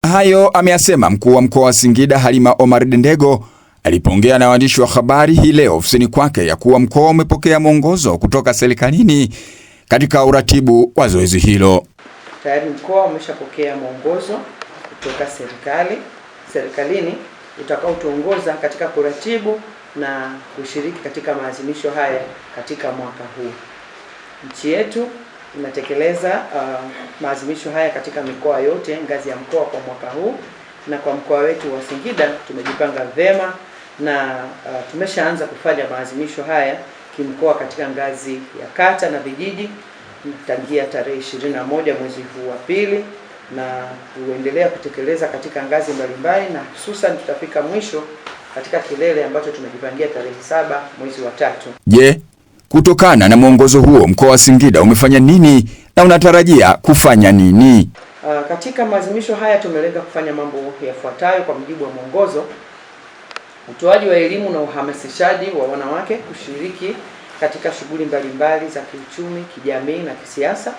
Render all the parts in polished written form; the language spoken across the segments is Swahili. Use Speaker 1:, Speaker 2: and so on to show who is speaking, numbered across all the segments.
Speaker 1: Hayo ameyasema mkuu wa mkoa wa Singida Halima Omar Dendego alipoongea na waandishi wa habari hii leo ofisini kwake ya kuwa mkoa umepokea mwongozo kutoka serikalini katika uratibu wa zoezi hilo.
Speaker 2: Tayari mkoa umeshapokea mwongozo kutoka serikalini utakaotuongoza katika kuratibu na kushiriki katika maadhimisho haya katika mwaka huu. Nchi yetu inatekeleza maadhimisho haya katika mikoa yote ngazi ya mkoa kwa mwaka huu, na kwa mkoa wetu wa Singida tumejipanga vema na tumeshaanza kufanya maadhimisho haya kimkoa katika ngazi ya kata na vijiji tangia tarehe 21 mwezi huu wa pili, na kuendelea kutekeleza katika ngazi mbalimbali, na hususan tutafika mwisho katika kilele ambacho tumejipangia tarehe 7 mwezi wa 3.
Speaker 1: Je, kutokana na mwongozo huo mkoa wa Singida umefanya nini na unatarajia kufanya nini?
Speaker 2: Katika maadhimisho haya tumelenga kufanya mambo yafuatayo kwa mujibu wa mwongozo: utoaji wa elimu na uhamasishaji wa wanawake kushiriki katika shughuli mbalimbali za kiuchumi, kijamii na kisiasa,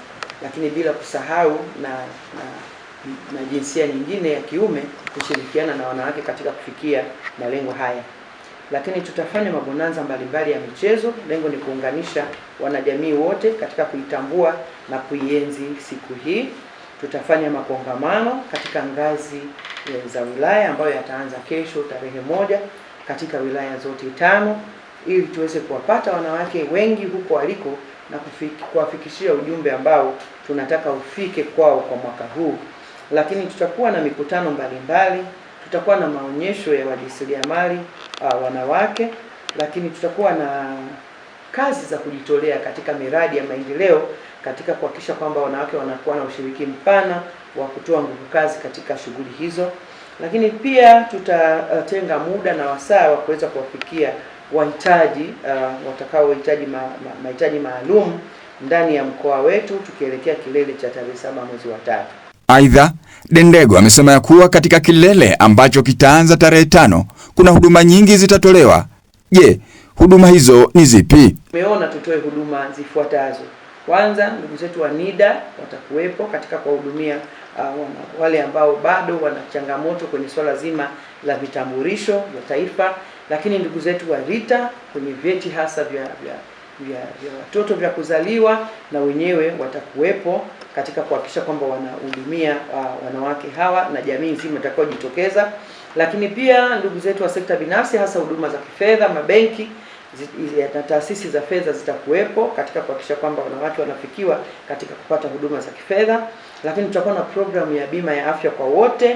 Speaker 2: lakini bila kusahau na jinsia nyingine ya kiume kushirikiana na wanawake katika kufikia malengo haya. Lakini tutafanya mabonanza mbalimbali ya michezo. Lengo ni kuunganisha wanajamii wote katika kuitambua na kuienzi siku hii. Tutafanya makongamano katika ngazi za wilaya ambayo yataanza kesho tarehe 1 katika wilaya zote 5 ili tuweze kuwapata wanawake wengi huko waliko na kuwafikishia ujumbe ambao tunataka ufike kwao kwa mwaka huu. Lakini tutakuwa na mikutano mbalimbali, tutakuwa na maonyesho ya wajasiriamali wanawake, lakini tutakuwa na kazi za kujitolea katika miradi ya maendeleo katika kuhakikisha kwamba wanawake wanakuwa na ushiriki mpana wa kutoa nguvu kazi katika shughuli hizo. Lakini pia tutatenga muda na wasaa wa kuweza kuwafikia wahitaji watakaohitaji mahitaji maalum ndani ya mkoa wetu tukielekea kilele cha tarehe 7 mwezi wa 3.
Speaker 1: Aidha, Dendego amesema ya kuwa katika kilele ambacho kitaanza tarehe 5 kuna huduma nyingi zitatolewa. Je, huduma hizo ni zipi?
Speaker 2: Tumeona tutoe huduma zifuatazo. Kwanza, ndugu zetu wa NIDA watakuwepo katika kuwahudumia wale ambao bado wana changamoto kwenye swala zima la vitambulisho vya taifa, lakini ndugu zetu wa RITA kwenye vyeti hasa vya watoto vya kuzaliwa na wenyewe watakuwepo katika kuhakikisha kwamba wanahudumia wanawake hawa na jamii nzima itakayojitokeza. Lakini pia ndugu zetu wa sekta binafsi, hasa huduma za kifedha, mabenki na taasisi za fedha zitakuwepo katika kuhakikisha kwamba wanawake wanafikiwa katika kupata huduma za kifedha. Lakini tutakuwa na programu ya bima ya afya kwa wote.